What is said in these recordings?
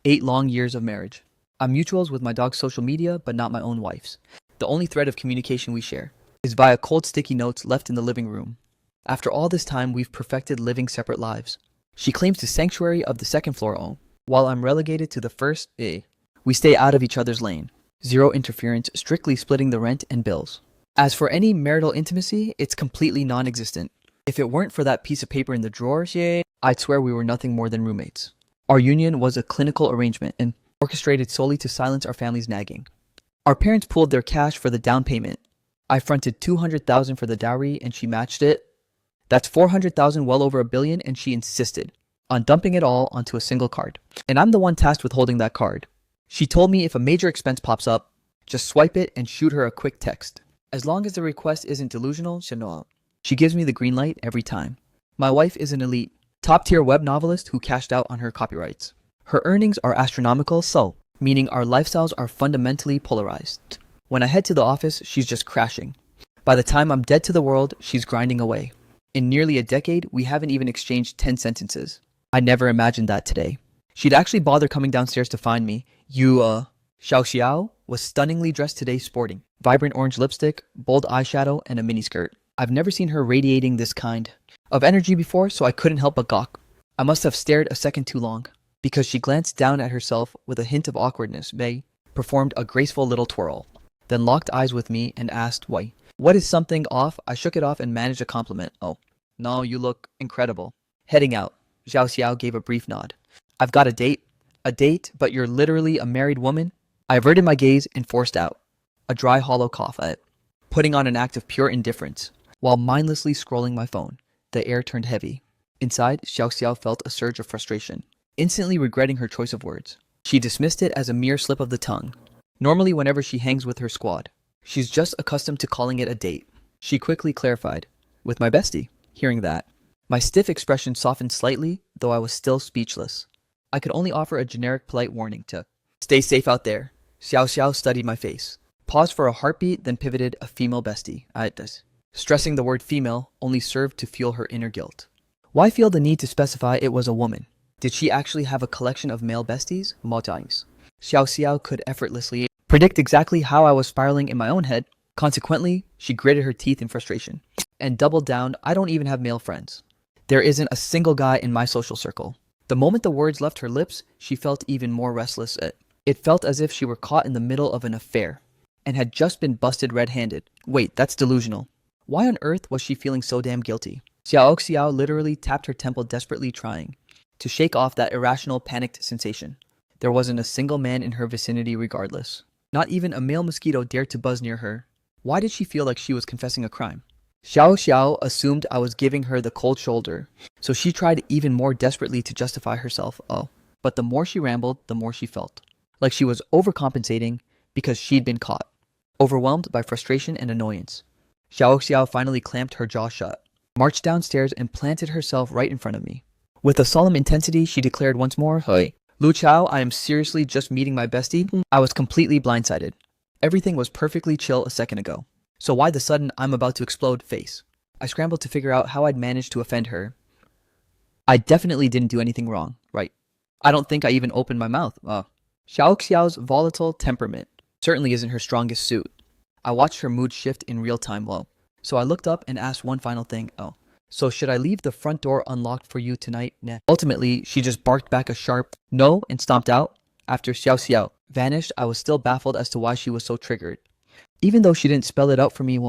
8 long years of marriage. I'm mutuals with my dog's social media, but not my own wife's. The only thread of communication we share is via cold sticky notes left in the living room. After all this time, we've perfected living separate lives. She claims the sanctuary of the second floor while I'm relegated to the first A. We stay out of each other's lane. Zero interference, strictly splitting the rent and bills. As for any marital intimacy, it's completely non-existent. If it weren't for that piece of paper in the drawer, I'd swear we were nothing more than roommates. Our union was a clinical arrangement and orchestrated solely to silence our family's nagging. Our parents pooled their cash for the down payment. I fronted $200,000 for the dowry and she matched it. That's $400,000, well over $1 billion, and she insisted on dumping it all onto a single card. And I'm the one tasked with holding that card. She told me if a major expense pops up, just swipe it and shoot her a quick text. As long as the request isn't delusional, she gives me the green light every time. My wife is an elite, top-tier web novelist who cashed out on her copyrights. Her earnings are astronomical, meaning our lifestyles are fundamentally polarized. When I head to the office, she's just crashing. By the time I'm dead to the world, she's grinding away. In nearly a decade, we haven't even exchanged 10 sentences. I never imagined that today. She'd actually bother coming downstairs to find me. Xiao Xiao was stunningly dressed today, sporting vibrant orange lipstick, bold eyeshadow, and a miniskirt. I've never seen her radiating this kind of energy before, so I couldn't help but gawk. I must have stared a second too long, because she glanced down at herself with a hint of awkwardness. May performed a graceful little twirl, then locked eyes with me and asked, "Why? What is something off?" I shook it off and managed a compliment. "Oh, no, you look incredible." Heading out, Xiao Xiao gave a brief nod. "I've got a date." "A date? But you're literally a married woman?" I averted my gaze and forced out a dry, hollow cough, putting on an act of pure indifference. While mindlessly scrolling my phone, the air turned heavy. Inside, Xiao Xiao felt a surge of frustration, instantly regretting her choice of words. She dismissed it as a mere slip of the tongue. Normally, whenever she hangs with her squad, she's just accustomed to calling it a date. She quickly clarified, "With my bestie." Hearing that, my stiff expression softened slightly, though I was still speechless. I could only offer a generic polite warning to stay safe out there. Xiao Xiao studied my face, paused for a heartbeat, then pivoted a female bestie. Stressing the word female only served to fuel her inner guilt. Why feel the need to specify it was a woman? Did she actually have a collection of male besties? Xiao Xiao could effortlessly predict exactly how I was spiraling in my own head. Consequently, she gritted her teeth in frustration and doubled down. "I don't even have male friends. There isn't a single guy in my social circle." The moment the words left her lips, she felt even more restless. It felt as if she were caught in the middle of an affair and had just been busted red-handed. Wait, that's delusional. Why on earth was she feeling so damn guilty? Xiao Xiao literally tapped her temple, desperately trying to shake off that irrational, panicked sensation. There wasn't a single man in her vicinity regardless. Not even a male mosquito dared to buzz near her. Why did she feel like she was confessing a crime? Xiao Xiao assumed I was giving her the cold shoulder, so she tried even more desperately to justify herself. But the more she rambled, the more she felt like she was overcompensating because she'd been caught. Overwhelmed by frustration and annoyance, Xiao Xiao finally clamped her jaw shut, marched downstairs, and planted herself right in front of me. With a solemn intensity, she declared once more, "Hey, Lu Chao, I am seriously just meeting my bestie." I was completely blindsided. Everything was perfectly chill a second ago. So why the sudden "I'm about to explode" face? I scrambled to figure out how I'd managed to offend her. I definitely didn't do anything wrong, right? I don't think I even opened my mouth. Xiao Xiao's volatile temperament certainly isn't her strongest suit. I watched her mood shift in real time, so I looked up and asked one final thing. "So should I leave the front door unlocked for you tonight?" Nah. Ultimately, she just barked back a sharp no and stomped out. After Xiao Xiao vanished, I was still baffled as to why she was so triggered. Even though she didn't spell it out for me,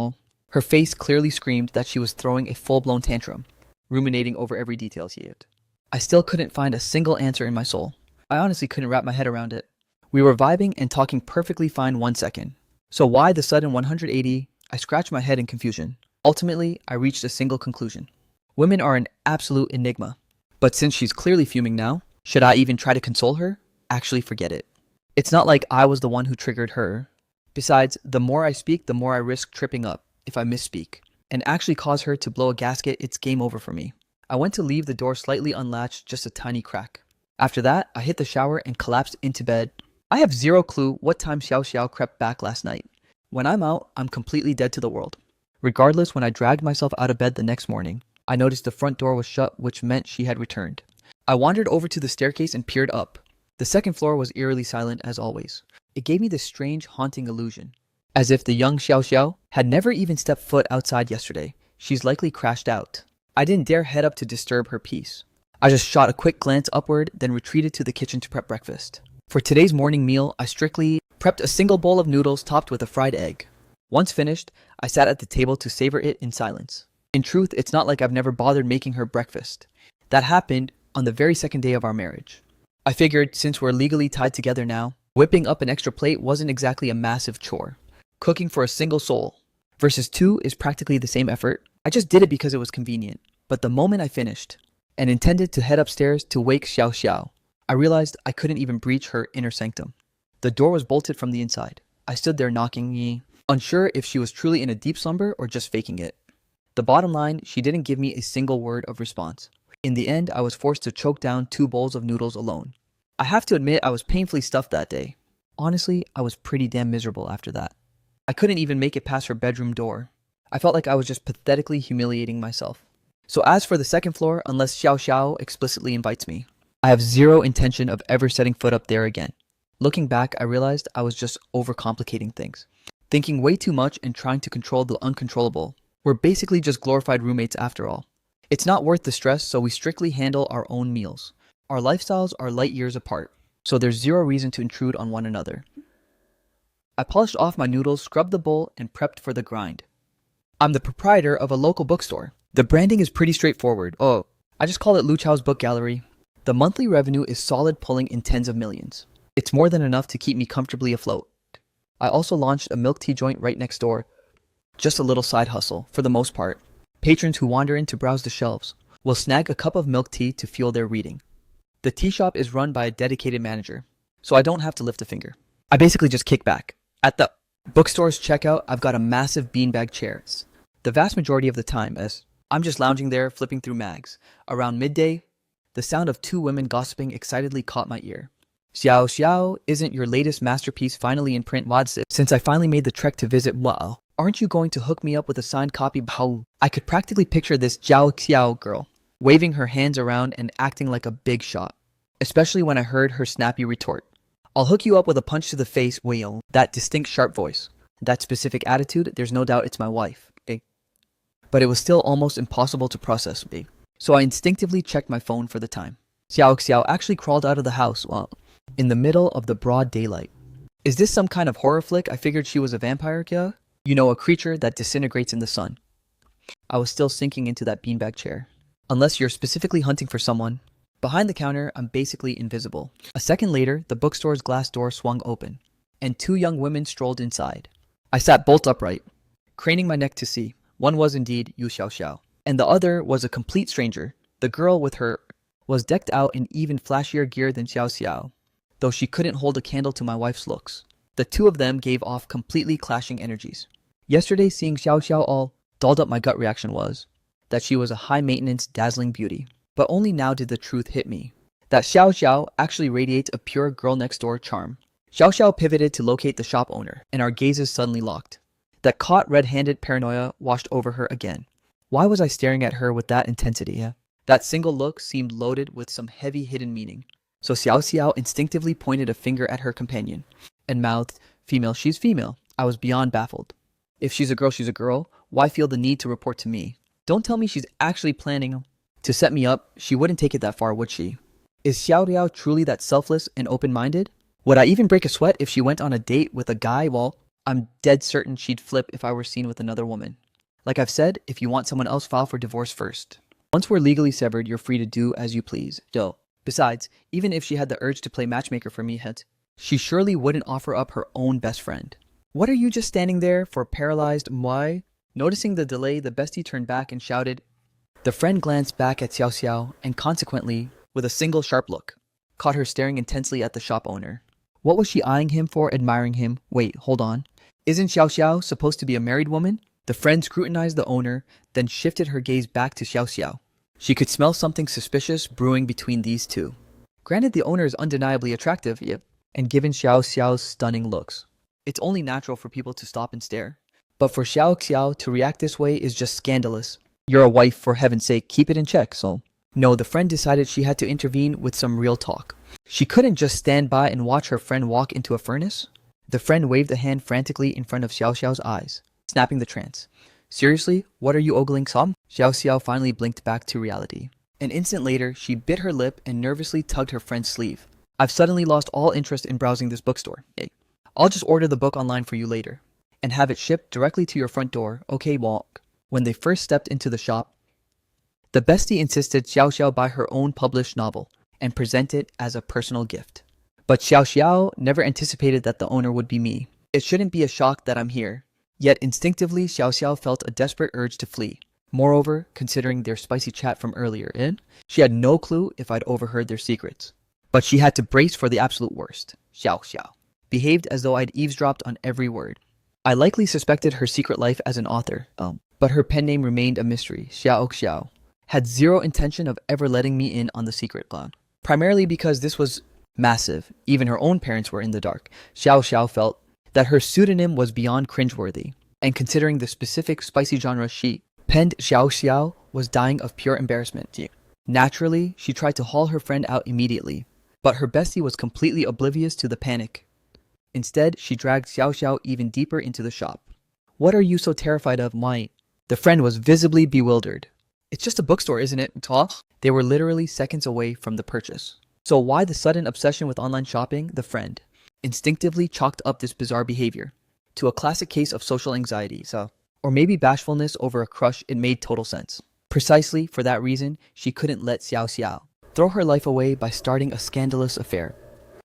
her face clearly screamed that she was throwing a full-blown tantrum, ruminating over every detail yet. I still couldn't find a single answer in my soul. I honestly couldn't wrap my head around it. We were vibing and talking perfectly fine 1 second. So why the sudden 180? I scratched my head in confusion. Ultimately, I reached a single conclusion. Women are an absolute enigma. But since she's clearly fuming now, should I even try to console her? Actually, forget it. It's not like I was the one who triggered her. Besides, the more I speak, the more I risk tripping up if I misspeak and actually cause her to blow a gasket. It's game over for me. I went to leave the door slightly unlatched, just a tiny crack. After that, I hit the shower and collapsed into bed. I have zero clue what time Xiao Xiao crept back last night. When I'm out, I'm completely dead to the world. Regardless, when I dragged myself out of bed the next morning, I noticed the front door was shut, which meant she had returned. I wandered over to the staircase and peered up. The second floor was eerily silent as always. It gave me this strange, haunting illusion. As if the young Xiao Xiao had never even stepped foot outside yesterday. She's likely crashed out. I didn't dare head up to disturb her peace. I just shot a quick glance upward, then retreated to the kitchen to prep breakfast. For today's morning meal, I strictly prepped a single bowl of noodles topped with a fried egg. Once finished, I sat at the table to savor it in silence. In truth, it's not like I've never bothered making her breakfast. That happened on the very second day of our marriage. I figured since we're legally tied together now, whipping up an extra plate wasn't exactly a massive chore. Cooking for a single soul versus two is practically the same effort. I just did it because it was convenient. But the moment I finished and intended to head upstairs to wake Xiao Xiao, I realized I couldn't even breach her inner sanctum. The door was bolted from the inside. I stood there knocking, unsure if she was truly in a deep slumber or just faking it. The bottom line, she didn't give me a single word of response. In the end, I was forced to choke down 2 bowls of noodles alone. I have to admit I was painfully stuffed that day. Honestly, I was pretty damn miserable after that. I couldn't even make it past her bedroom door. I felt like I was just pathetically humiliating myself. So as for the second floor, unless Xiao Xiao explicitly invites me, I have zero intention of ever setting foot up there again. Looking back, I realized I was just overcomplicating things. Thinking way too much and trying to control the uncontrollable. We're basically just glorified roommates after all. It's not worth the stress, so we strictly handle our own meals. Our lifestyles are light years apart, so there's zero reason to intrude on one another. I polished off my noodles, scrubbed the bowl, and prepped for the grind. I'm the proprietor of a local bookstore. The branding is pretty straightforward. I just call it Lu Chao's Book Gallery. The monthly revenue is solid, pulling in tens of millions. It's more than enough to keep me comfortably afloat. I also launched a milk tea joint right next door. Just a little side hustle, for the most part. Patrons who wander in to browse the shelves will snag a cup of milk tea to fuel their reading. The tea shop is run by a dedicated manager, so I don't have to lift a finger. I basically just kick back. At the bookstore's checkout, I've got a massive beanbag chair. The vast majority of the time, as I'm just lounging there flipping through mags. Around midday, the sound of 2 women gossiping excitedly caught my ear. Xiao Xiao, isn't your latest masterpiece finally in print? What's it? Since I finally made the trek to visit, wow, aren't you going to hook me up with a signed copy? How? I could practically picture this Jiao Xiao girl, waving her hands around and acting like a big shot. Especially when I heard her snappy retort. I'll hook you up with a punch to the face, Wayo. That distinct sharp voice. That specific attitude, there's no doubt it's my wife. But it was still almost impossible to process, so I instinctively checked my phone for the time. Xiao Xiao actually crawled out of the house in the middle of the broad daylight. Is this some kind of horror flick? I figured she was a vampire, kya? You know, a creature that disintegrates in the sun. I was still sinking into that beanbag chair. Unless you're specifically hunting for someone. Behind the counter, I'm basically invisible. A second later, the bookstore's glass door swung open, and 2 young women strolled inside. I sat bolt upright, craning my neck to see. One was indeed Yu Xiao Xiao, and the other was a complete stranger. The girl with her was decked out in even flashier gear than Xiao Xiao, though she couldn't hold a candle to my wife's looks. The 2 of them gave off completely clashing energies. Yesterday, seeing Xiao Xiao all dolled up, my gut reaction was that she was a high-maintenance, dazzling beauty. But only now did the truth hit me. That Xiao Xiao actually radiates a pure girl-next-door charm. Xiao Xiao pivoted to locate the shop owner, and our gazes suddenly locked. That caught red-handed paranoia washed over her again. Why was I staring at her with that intensity? That single look seemed loaded with some heavy hidden meaning. So Xiao Xiao instinctively pointed a finger at her companion, and mouthed, "Female, she's female." I was beyond baffled. If she's a girl, she's a girl. Why feel the need to report to me? Don't tell me she's actually planning to set me up. She wouldn't take it that far, would she? Is Xiao Liao truly that selfless and open-minded? Would I even break a sweat if she went on a date with a guy? Well, I'm dead certain she'd flip if I were seen with another woman. Like I've said, if you want someone else, file for divorce first. Once we're legally severed, you're free to do as you please. Besides, even if she had the urge to play matchmaker for me, she surely wouldn't offer up her own best friend. What are you just standing there for, paralyzed? Why? Noticing the delay, the bestie turned back and shouted. The friend glanced back at Xiao Xiao and consequently, with a single sharp look, caught her staring intensely at the shop owner. What was she eyeing him for, admiring him? Wait, hold on. Isn't Xiao Xiao supposed to be a married woman? The friend scrutinized the owner, then shifted her gaze back to Xiao Xiao. She could smell something suspicious brewing between these two. Granted, the owner is undeniably attractive, and given Xiao Xiao's stunning looks, it's only natural for people to stop and stare. But for Xiao Xiao to react this way is just scandalous. You're a wife, for heaven's sake, keep it in check, so. No, the friend decided she had to intervene with some real talk. She couldn't just stand by and watch her friend walk into a furnace. The friend waved a hand frantically in front of Xiao Xiao's eyes, snapping the trance. Seriously? What are you ogling some? Xiao Xiao finally blinked back to reality. An instant later, she bit her lip and nervously tugged her friend's sleeve. I've suddenly lost all interest in browsing this bookstore. I'll just order the book online for you later and have it shipped directly to your front door, okay, walk. When they first stepped into the shop, the bestie insisted Xiao Xiao buy her own published novel and present it as a personal gift. But Xiao Xiao never anticipated that the owner would be me. It shouldn't be a shock that I'm here. Yet instinctively, Xiao Xiao felt a desperate urge to flee. Moreover, considering their spicy chat from earlier she had no clue if I'd overheard their secrets. But she had to brace for the absolute worst. Xiao Xiao behaved as though I'd eavesdropped on every word. I likely suspected her secret life as an author, but her pen name remained a mystery. Xiao Xiao had zero intention of ever letting me in on the secret cloud. Primarily because this was massive. Even her own parents were in the dark. Xiao Xiao felt that her pseudonym was beyond cringeworthy. And considering the specific spicy genre she penned, Xiao Xiao was dying of pure embarrassment. Naturally, she tried to haul her friend out immediately, but her bestie was completely oblivious to the panic. Instead, she dragged Xiao Xiao even deeper into the shop. What are you so terrified of, my? The friend was visibly bewildered. It's just a bookstore, isn't it, Toss? They were literally seconds away from the purchase. So why the sudden obsession with online shopping? The friend instinctively chalked up this bizarre behavior to a classic case of social anxiety, or maybe bashfulness over a crush. It made total sense. Precisely for that reason, she couldn't let Xiao Xiao throw her life away by starting a scandalous affair.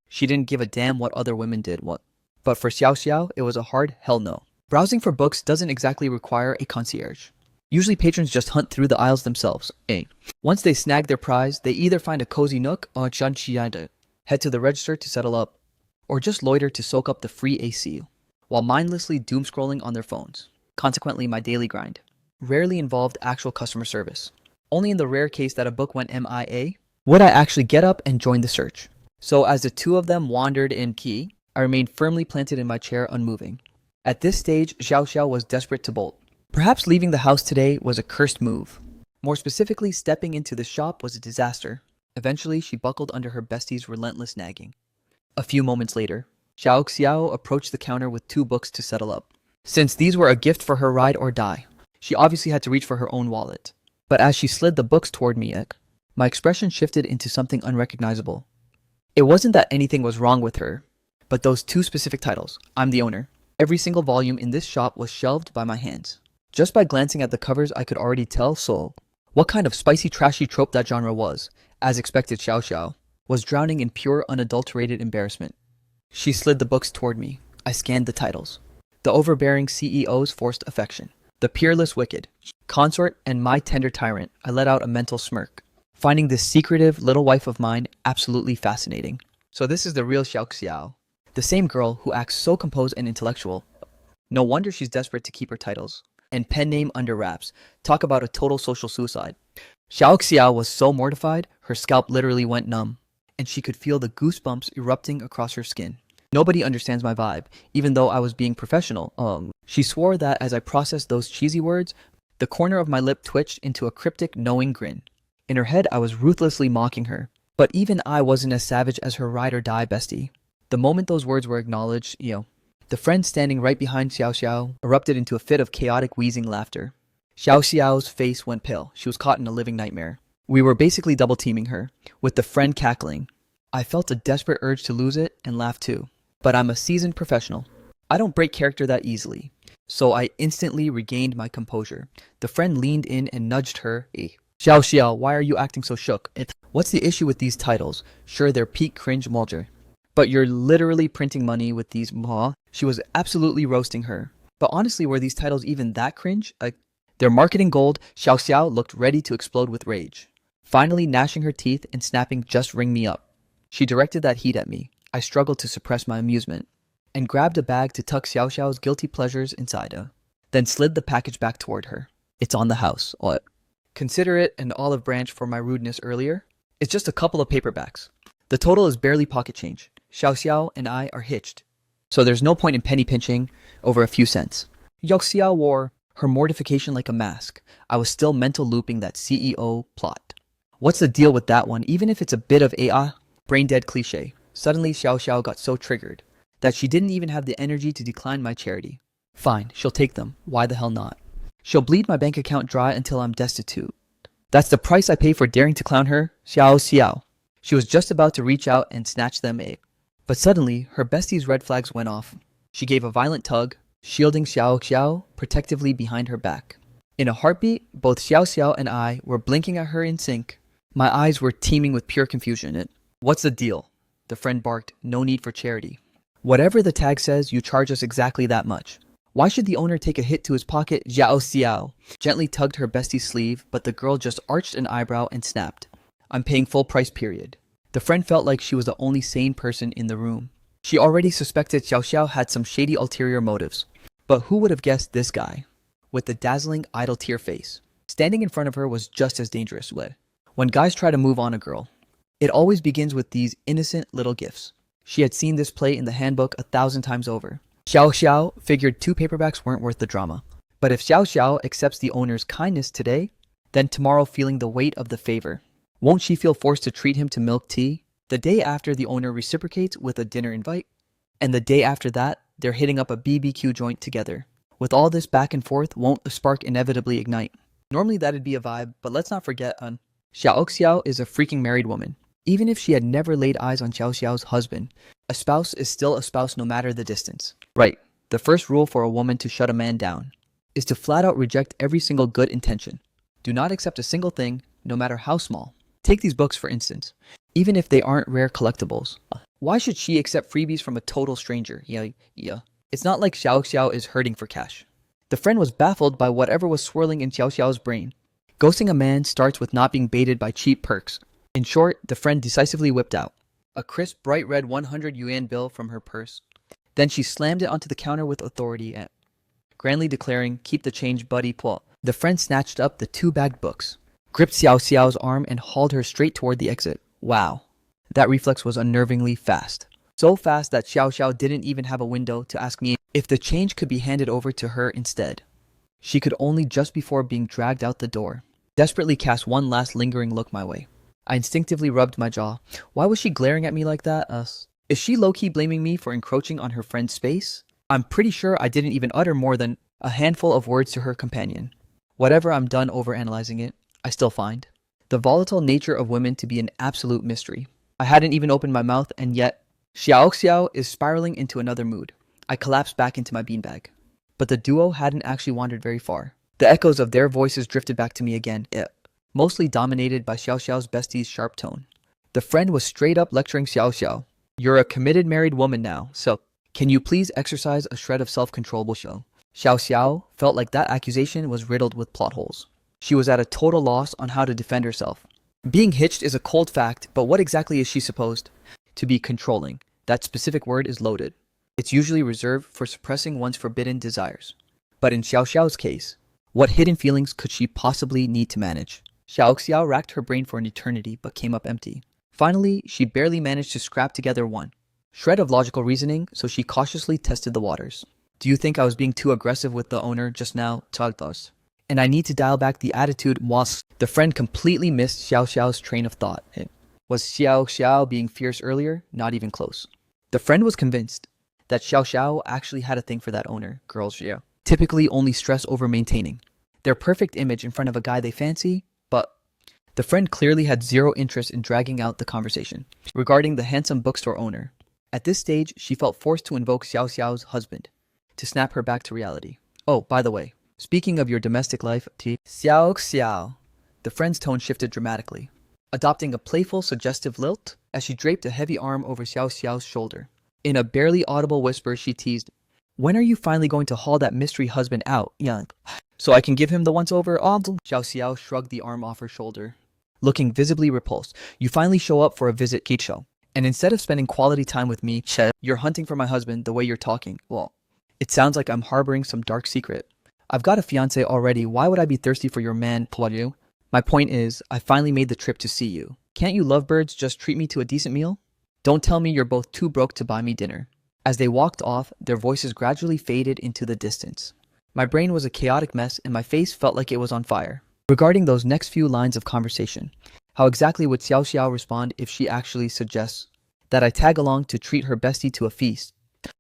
She didn't give a damn what other women did. But for Xiao Xiao, it was a hard hell no. Browsing for books doesn't exactly require a concierge. Usually patrons just hunt through the aisles themselves. Once they snag their prize, they either find a cozy nook or head to the register to settle up, or just loiter to soak up the free AC, while mindlessly doom scrolling on their phones. Consequently, my daily grind rarely involved actual customer service. Only in the rare case that a book went MIA would I actually get up and join the search. So as the two of them wandered in key, I remained firmly planted in my chair, unmoving. At this stage, Xiao Xiao was desperate to bolt. Perhaps leaving the house today was a cursed move. More specifically, stepping into the shop was a disaster. Eventually, she buckled under her bestie's relentless nagging. A few moments later, Xiao Xiao approached the counter with 2 books to settle up. Since these were a gift for her ride or die, she obviously had to reach for her own wallet. But as she slid the books toward me, my expression shifted into something unrecognizable. It wasn't that anything was wrong with her, but those 2 specific titles. I'm the owner. Every single volume in this shop was shelved by my hands. Just by glancing at the covers, I could already tell what kind of spicy, trashy trope that genre was. As expected, Xiao Xiao was drowning in pure, unadulterated embarrassment. She slid the books toward me. I scanned the titles. The Overbearing CEO's Forced Affection, The Peerless Wicked, Consort, and My Tender Tyrant. I let out a mental smirk, finding this secretive little wife of mine absolutely fascinating. So this is the real Xiao Xiao, the same girl who acts so composed and intellectual. No wonder she's desperate to keep her titles and pen name under wraps. Talk about a total social suicide. Xiao Xiao was so mortified, her scalp literally went numb, and she could feel the goosebumps erupting across her skin. Nobody understands my vibe, even though I was being professional. She swore that as I processed those cheesy words, the corner of my lip twitched into a cryptic, knowing grin. In her head, I was ruthlessly mocking her. But even I wasn't as savage as her ride or die bestie. The moment those words were acknowledged, the friend standing right behind Xiao Xiao erupted into a fit of chaotic, wheezing laughter. Xiao Xiao's face went pale. She was caught in a living nightmare. We were basically double teaming her, with the friend cackling. I felt a desperate urge to lose it and laugh too. But I'm a seasoned professional. I don't break character that easily. So I instantly regained my composure. The friend leaned in and nudged her. Xiao Xiao, why are you acting so shook? What's the issue with these titles? Sure, they're peak cringe mulger, but you're literally printing money with these She was absolutely roasting her. But honestly, were these titles even that cringe? They're marketing gold. Xiao Xiao looked ready to explode with rage. Finally, gnashing her teeth and snapping, just ring me up. She directed that heat at me. I struggled to suppress my amusement and grabbed a bag to tuck Xiao Xiao's guilty pleasures inside her, then slid the package back toward her. It's on the house. Consider it an olive branch for my rudeness earlier. It's just a couple of paperbacks. The total is barely pocket change. Xiao Xiao and I are hitched, so there's no point in penny pinching over a few cents. Xiao Xiao wore her mortification like a mask. I was still mental looping that CEO plot. What's the deal with that one? Even if it's a bit of a brain dead cliche. Suddenly Xiao Xiao got so triggered that she didn't even have the energy to decline my charity. Fine, she'll take them. Why the hell not? She'll bleed my bank account dry until I'm destitute. That's the price I pay for daring to clown her, Xiao Xiao. She was just about to reach out and snatch them but suddenly, her bestie's red flags went off. She gave a violent tug, shielding Xiao Xiao protectively behind her back. In a heartbeat, both Xiao Xiao and I were blinking at her in sync. My eyes were teeming with pure confusion. What's the deal? The friend barked, no need for charity. Whatever the tag says, you charge us exactly that much. Why should the owner take a hit to his pocket? Xiao Xiao gently tugged her bestie's sleeve, but the girl just arched an eyebrow and snapped. I'm paying full price, period. The friend felt like she was the only sane person in the room. She already suspected Xiao Xiao had some shady ulterior motives. But who would have guessed this guy, with the dazzling idle tear face, standing in front of her was just as dangerous. When guys try to move on a girl, it always begins with these innocent little gifts. She had seen this play in the handbook 1,000 times over. Xiao Xiao figured 2 paperbacks weren't worth the drama. But if Xiao Xiao accepts the owner's kindness today, then tomorrow feeling the weight of the favor, won't she feel forced to treat him to milk tea? The day after, the owner reciprocates with a dinner invite, and the day after that, they're hitting up a BBQ joint together. With all this back and forth, won't the spark inevitably ignite? Normally that'd be a vibe, but let's not forget Xiao Xiao is a freaking married woman. Even if she had never laid eyes on Xiao Xiao's husband, a spouse is still a spouse no matter the distance. Right, the first rule for a woman to shut a man down is to flat out reject every single good intention. Do not accept a single thing, no matter how small. Take these books for instance. Even if they aren't rare collectibles, why should she accept freebies from a total stranger? Yeah. It's not like Xiao Xiao is hurting for cash. The friend was baffled by whatever was swirling in Xiao Xiao's brain. Ghosting a man starts with not being baited by cheap perks. In short, the friend decisively whipped out a crisp, bright red 100 yuan bill from her purse. Then she slammed it onto the counter with authority, grandly declaring, "Keep the change, buddy." The friend snatched up the 2 bagged books, gripped Xiao Xiao's arm, and hauled her straight toward the exit. Wow. That reflex was unnervingly fast. So fast that Xiao Xiao didn't even have a window to ask me if the change could be handed over to her instead. She could only just before being dragged out the door, desperately cast one last lingering look my way. I instinctively rubbed my jaw. Why was she glaring at me like that? Is she low-key blaming me for encroaching on her friend's space? I'm pretty sure I didn't even utter more than a handful of words to her companion. Whatever, I'm done overanalyzing it. I still find the volatile nature of women to be an absolute mystery. I hadn't even opened my mouth, and yet Xiao Xiao is spiraling into another mood. I collapsed back into my beanbag. But the duo hadn't actually wandered very far. The echoes of their voices drifted back to me again, mostly dominated by Xiao Xiao's bestie's sharp tone. The friend was straight up lecturing Xiao Xiao. You're a committed married woman now, so can you please exercise a shred of self-control? Xiao Xiao felt like that accusation was riddled with plot holes. She was at a total loss on how to defend herself. Being hitched is a cold fact, but what exactly is she supposed to be controlling? That specific word is loaded. It's usually reserved for suppressing one's forbidden desires. But in Xiao Xiao's case, what hidden feelings could she possibly need to manage? Xiao Xiao racked her brain for an eternity, but came up empty. Finally, she barely managed to scrap together one shred of logical reasoning, so she cautiously tested the waters. Do you think I was being too aggressive with the owner just now? Tagdos. And I need to dial back the attitude. Was the friend completely missed Xiao Xiao's train of thought? Was Xiao Xiao being fierce earlier? Not even close. The friend was convinced that Xiao Xiao actually had a thing for that owner. Girls, typically only stress over maintaining their perfect image in front of a guy they fancy, but the friend clearly had zero interest in dragging out the conversation regarding the handsome bookstore owner. At this stage, she felt forced to invoke Xiao Xiao's husband to snap her back to reality. Oh, by the way, speaking of your domestic life, Xiao Xiao. The friend's tone shifted dramatically, adopting a playful, suggestive lilt as she draped a heavy arm over Xiao Xiao's shoulder. In a barely audible whisper, she teased, "When are you finally going to haul that mystery husband out, young? So I can give him the once-over?" Xiao Xiao shrugged the arm off her shoulder, looking visibly repulsed. "You finally show up for a visit, Kicho. And instead of spending quality time with me, you're hunting for my husband the way you're talking. Well, it sounds like I'm harboring some dark secret. I've got a fiancé already. Why would I be thirsty for your man, Poirot? My point is, I finally made the trip to see you. Can't you lovebirds just treat me to a decent meal? Don't tell me you're both too broke to buy me dinner." As they walked off, their voices gradually faded into the distance. My brain was a chaotic mess and my face felt like it was on fire. Regarding those next few lines of conversation, How exactly would Xiao Xiao respond if she actually suggests that I tag along to treat her bestie to a feast?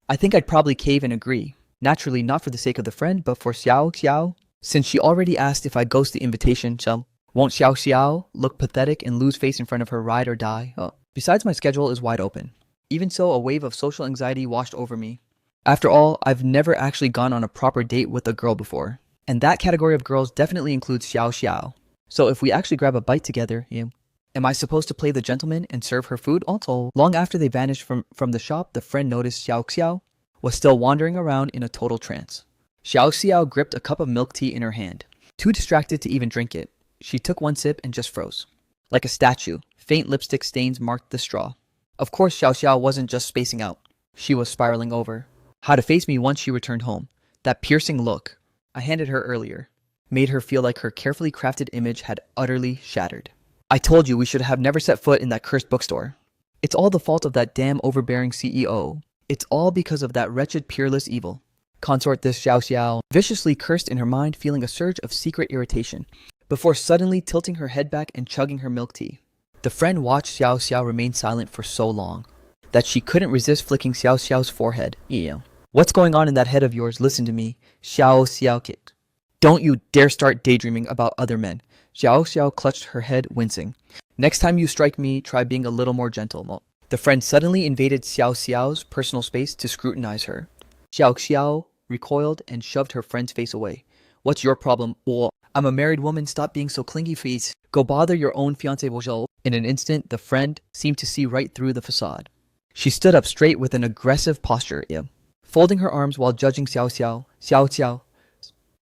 I think I'd probably cave and agree. Naturally, not for the sake of the friend, but for Xiao Xiao. Since she already asked if I ghost the invitation, so won't Xiao Xiao look pathetic and lose face in front of her ride or die? Oh. Besides, my schedule is wide open. Even so, a wave of social anxiety washed over me. After all, I've never actually gone on a proper date with a girl before. And that category of girls definitely includes Xiao Xiao. So if we actually grab a bite together, am I supposed to play the gentleman and serve her food? Also, long after they vanished from the shop, the friend noticed Xiao Xiao was still wandering around in a total trance. Xiao Xiao gripped a cup of milk tea in her hand. Too distracted to even drink it, she took one sip and just froze. Like a statue, faint lipstick stains marked the straw. Of course, Xiao Xiao wasn't just spacing out. She was spiraling over. How to face me once she returned home. That piercing look I handed her earlier made her feel like her carefully crafted image had utterly shattered. I told you we should have never set foot in that cursed bookstore. It's all the fault of that damn overbearing CEO. It's all because of that wretched peerless evil. Consort this Xiao Xiao viciously cursed in her mind, feeling a surge of secret irritation, before suddenly tilting her head back and chugging her milk tea. The friend watched Xiao Xiao remain silent for so long that she couldn't resist flicking Xiao Xiao's forehead. What's going on in that head of yours? Listen to me, Xiao Xiao kicked. Don't you dare start daydreaming about other men. Xiao Xiao clutched her head, wincing. Next time you strike me, try being a little more gentle. The friend suddenly invaded Xiao Xiao's personal space to scrutinize her. Xiao Xiao recoiled and shoved her friend's face away. What's your problem? I'm a married woman, stop being so clingy, please. Go bother your own fiancé. In an instant, the friend seemed to see right through the facade. She stood up straight with an aggressive posture, folding her arms while judging Xiao Xiao. Xiao Xiao,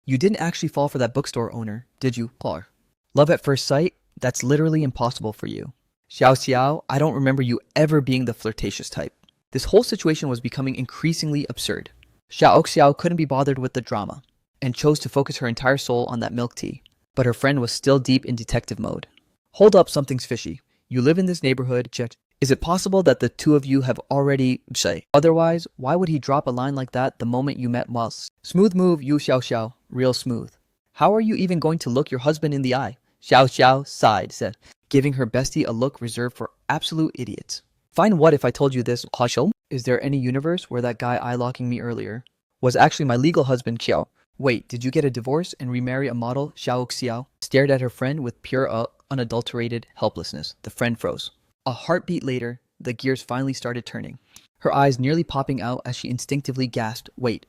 you didn't actually fall for that bookstore owner, did you? Love at first sight? That's literally impossible for you. Xiao Xiao, I don't remember you ever being the flirtatious type. This whole situation was becoming increasingly absurd. Xiao Xiao couldn't be bothered with the drama, and chose to focus her entire soul on that milk tea. But her friend was still deep in detective mode. Hold up, something's fishy. You live in this neighborhood, check. Is it possible that the two of you have already say? Otherwise, why would he drop a line like that the moment you met whilst? Smooth move, you Xiao Xiao. Real smooth. How are you even going to look your husband in the eye? Xiao Xiao sighed, said, giving her bestie a look reserved for absolute idiots. Fine, what if I told you this? Is there any universe where that guy eye-locking me earlier was actually my legal husband, Xiao? Wait, did you get a divorce and remarry a model? Xiao Xiao stared at her friend with pure, unadulterated helplessness. The friend froze. A heartbeat later, the gears finally started turning, her eyes nearly popping out as she instinctively gasped, wait,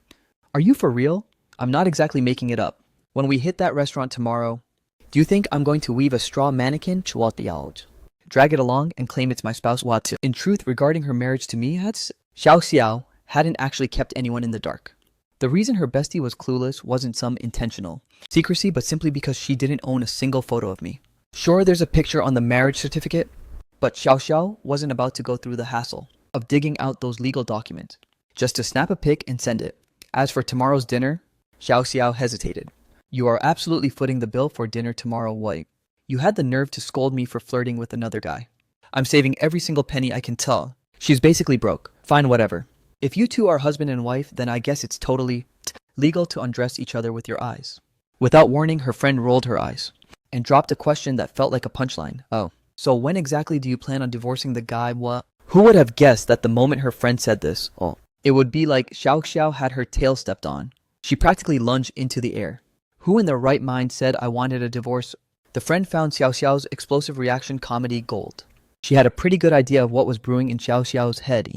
are you for real? I'm not exactly making it up. When we hit that restaurant tomorrow, do you think I'm going to weave a straw mannequin, drag it along and claim it's my spouse? What? In truth, regarding her marriage to me, Xiao Xiao hadn't actually kept anyone in the dark. The reason her bestie was clueless wasn't some intentional secrecy, but simply because she didn't own a single photo of me. Sure, there's a picture on the marriage certificate, but Xiao Xiao wasn't about to go through the hassle of digging out those legal documents just to snap a pic and send it. As for tomorrow's dinner, Xiao Xiao hesitated. You are absolutely footing the bill for dinner tomorrow, White. You had the nerve to scold me for flirting with another guy. I'm saving every single penny I can tell. She's basically broke. Fine, whatever. If you two are husband and wife, then I guess it's totally legal to undress each other with your eyes. Without warning, her friend rolled her eyes and dropped a question that felt like a punchline. Oh, so when exactly do you plan on divorcing the guy? What? Who would have guessed that the moment her friend said this, it would be like Xiao Xiao had her tail stepped on. She practically lunged into the air. Who in their right mind said I wanted a divorce? The friend found Xiao Xiao's explosive reaction comedy gold. She had a pretty good idea of what was brewing in Xiao Xiao's head,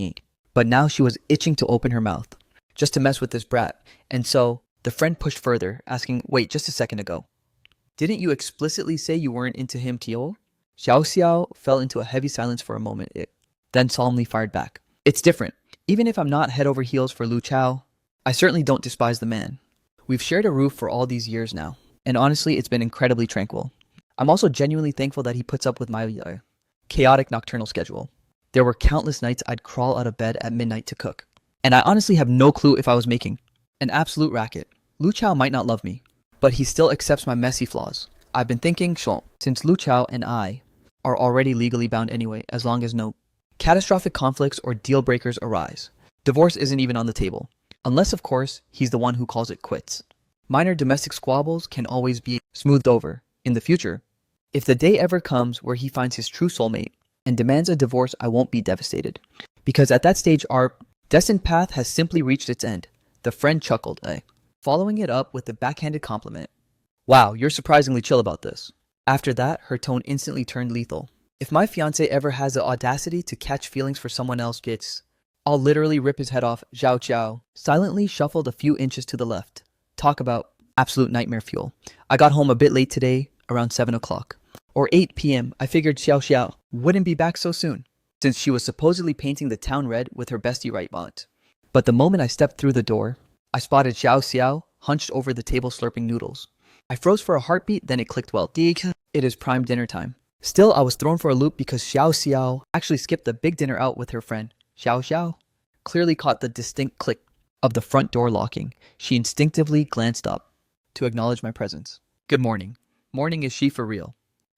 but now she was itching to open her mouth, just to mess with this brat. And so, the friend pushed further, asking, wait, just a second ago. Didn't you explicitly say you weren't into him, Tio? Xiao Xiao fell into a heavy silence for a moment, then solemnly fired back. It's different. Even if I'm not head over heels for Lu Chao, I certainly don't despise the man. We've shared a roof for all these years now, and honestly, it's been incredibly tranquil. I'm also genuinely thankful that he puts up with my chaotic nocturnal schedule. There were countless nights I'd crawl out of bed at midnight to cook, and I honestly have no clue if I was making an absolute racket. Lu Chao might not love me, but he still accepts my messy flaws. I've been thinking, since Lu Chao and I are already legally bound anyway, as long as no catastrophic conflicts or deal breakers arise, divorce isn't even on the table. Unless, of course, he's the one who calls it quits. Minor domestic squabbles can always be smoothed over in the future, If the day ever comes where he finds his true soulmate and demands a divorce, I won't be devastated. Because at that stage, our destined path has simply reached its end. The friend chuckled, following it up with a backhanded compliment. Wow, you're surprisingly chill about this. After that, her tone instantly turned lethal. If my fiancé ever has the audacity to catch feelings for someone else, I'll literally rip his head off. Zhao Qiao silently shuffled a few inches to the left. Talk about absolute nightmare fuel. I got home a bit late today, around 7 o'clock. Or 8 p.m. I figured Xiao Xiao wouldn't be back so soon, since she was supposedly painting the town red with her bestie right bot. But the moment I stepped through the door, I spotted Xiao Xiao hunched over the table slurping noodles. I froze for a heartbeat, then it clicked well. It is prime dinner time. Still, I was thrown for a loop because Xiao Xiao actually skipped the big dinner out with her friend. Xiao Xiao clearly caught the distinct click of the front door locking. She instinctively glanced up to acknowledge my presence. Good morning. Morning is she for real?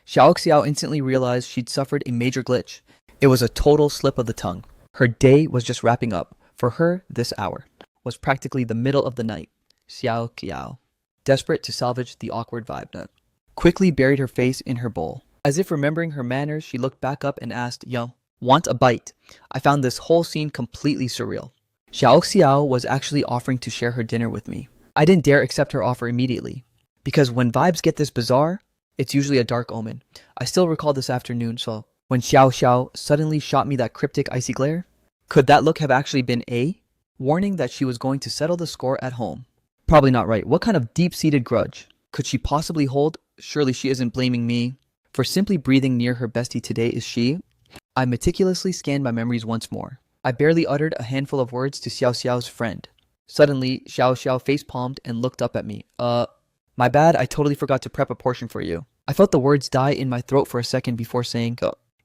Xiao Xiao instantly realized she'd suffered a major glitch. It was a total slip of the tongue. Her day was just wrapping up. For her, this hour was practically the middle of the night. Xiao Xiao, desperate to salvage the awkward vibe, quickly buried her face in her bowl. As if remembering her manners, she looked back up and asked, Yo, want a bite? I found this whole scene completely surreal. Xiao Xiao was actually offering to share her dinner with me. I didn't dare accept her offer immediately, because when vibes get this bizarre, it's usually a dark omen. I still recall this afternoon, so when Xiao Xiao suddenly shot me that cryptic icy glare, could that look have actually been a warning that she was going to settle the score at home? Probably not, right? What kind of deep-seated grudge could she possibly hold? Surely she isn't blaming me for simply breathing near her bestie today, is she? I meticulously scanned my memories once more. I barely uttered a handful of words to Xiao Xiao's friend. Suddenly, Xiao Xiao face-palmed and looked up at me. My bad, I totally forgot to prep a portion for you. I felt the words die in my throat for a second before saying,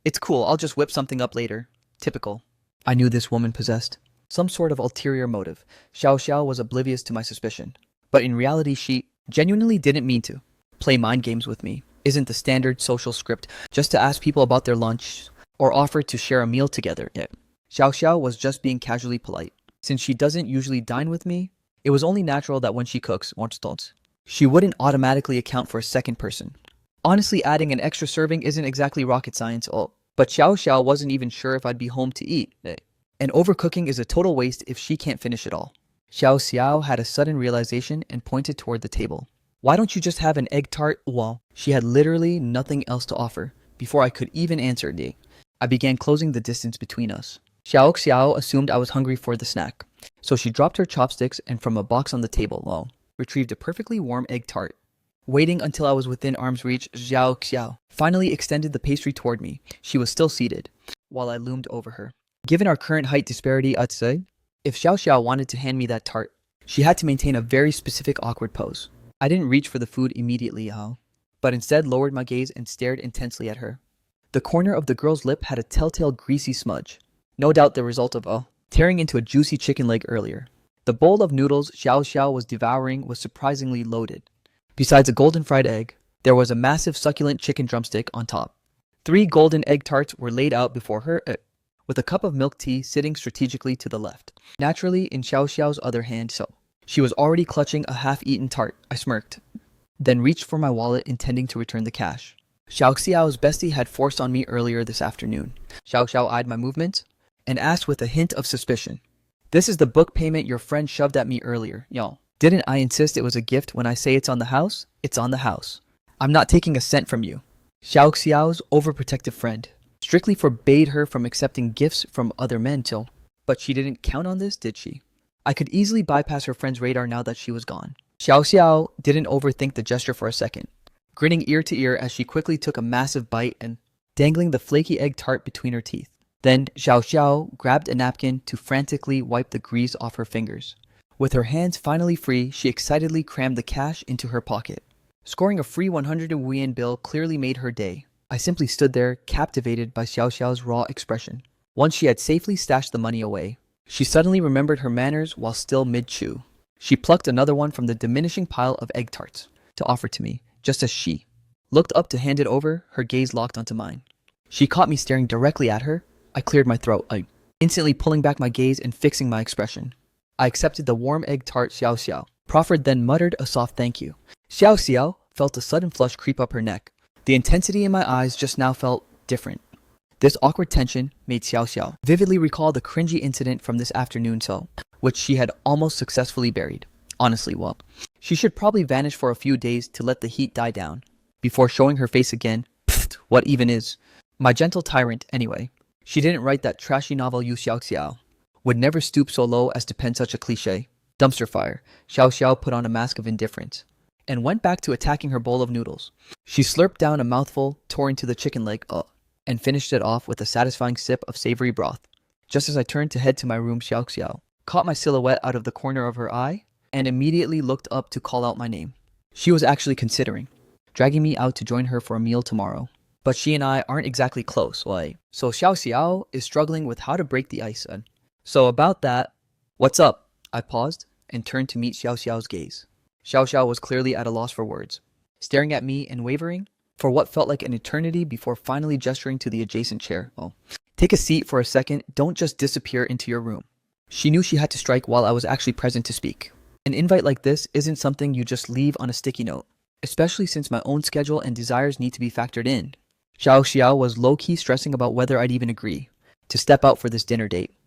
It's cool, I'll just whip something up later. Typical. I knew this woman possessed some sort of ulterior motive. Xiao Xiao was oblivious to my suspicion. But in reality, she genuinely didn't mean to play mind games with me. Isn't the standard social script just to ask people about their lunch or offer to share a meal together? Yeah. Xiao Xiao was just being casually polite. Since she doesn't usually dine with me, it was only natural that when she cooks, she wouldn't automatically account for a second person. Honestly, adding an extra serving isn't exactly rocket science, but Xiao Xiao wasn't even sure if I'd be home to eat. And overcooking is a total waste if she can't finish it all. Xiao Xiao had a sudden realization and pointed toward the table. Why don't you just have an egg tart? Well, she had literally nothing else to offer. Before I could even answer, I began closing the distance between us. Xiao Xiao assumed I was hungry for the snack, so she dropped her chopsticks and from a box on the table, retrieved a perfectly warm egg tart. Waiting until I was within arm's reach, Xiao Xiao finally extended the pastry toward me. She was still seated, while I loomed over her. Given our current height disparity, I'd say, if Xiao Xiao wanted to hand me that tart, she had to maintain a very specific awkward pose. I didn't reach for the food immediately, but instead lowered my gaze and stared intensely at her. The corner of the girl's lip had a telltale greasy smudge, no doubt the result of tearing into a juicy chicken leg earlier. The bowl of noodles Xiao Xiao was devouring was surprisingly loaded. Besides a golden fried egg, there was a massive succulent chicken drumstick on top. 3 golden egg tarts were laid out before her, with a cup of milk tea sitting strategically to the left. Naturally, in Xiao Xiao's other hand, she was already clutching a half-eaten tart. I smirked, then reached for my wallet intending to return the cash. Xiao Xiao's bestie had forced on me earlier this afternoon. Xiao Xiao eyed my movements and asked with a hint of suspicion, This is the book payment your friend shoved at me earlier, y'all. Didn't I insist it was a gift when I say it's on the house? It's on the house. I'm not taking a cent from you. Xiao Xiao's overprotective friend strictly forbade her from accepting gifts from other men but she didn't count on this, did she? I could easily bypass her friend's radar now that she was gone. Xiao Xiao didn't overthink the gesture for a second, grinning ear to ear as she quickly took a massive bite and dangling the flaky egg tart between her teeth. Then Xiao Xiao grabbed a napkin to frantically wipe the grease off her fingers. With her hands finally free, she excitedly crammed the cash into her pocket. Scoring a free 100 yuan bill clearly made her day. I simply stood there, captivated by Xiao Xiao's raw expression. Once she had safely stashed the money away, she suddenly remembered her manners while still mid-chew. She plucked another one from the diminishing pile of egg tarts to offer to me, just as she looked up to hand it over, her gaze locked onto mine. She caught me staring directly at her. I cleared my throat, instantly pulling back my gaze and fixing my expression. I accepted the warm egg tart Xiao Xiao proffered, then muttered a soft thank you. Xiao Xiao felt a sudden flush creep up her neck. The intensity in my eyes just now felt different. This awkward tension made Xiao Xiao vividly recall the cringy incident from this afternoon which she had almost successfully buried. Honestly, well, she should probably vanish for a few days to let the heat die down, before showing her face again. Pfft, what even is? My gentle tyrant, anyway. She didn't write that trashy novel Yu Xiao Xiao. Would never stoop so low as to pen such a cliche. Dumpster fire. Xiao Xiao put on a mask of indifference and went back to attacking her bowl of noodles. She slurped down a mouthful, tore into the chicken leg, and finished it off with a satisfying sip of savory broth. Just as I turned to head to my room, Xiao Xiao caught my silhouette out of the corner of her eye and immediately looked up to call out my name. She was actually considering dragging me out to join her for a meal tomorrow. But she and I aren't exactly close, like. So Xiao Xiao is struggling with how to break the ice. So about that, what's up? I paused and turned to meet Xiao Xiao's gaze. Xiao Xiao was clearly at a loss for words, staring at me and wavering for what felt like an eternity before finally gesturing to the adjacent chair. Take a seat for a second, don't just disappear into your room. She knew she had to strike while I was actually present to speak. An invite like this isn't something you just leave on a sticky note, especially since my own schedule and desires need to be factored in. Xiao Xiao was low-key stressing about whether I'd even agree to step out for this dinner date.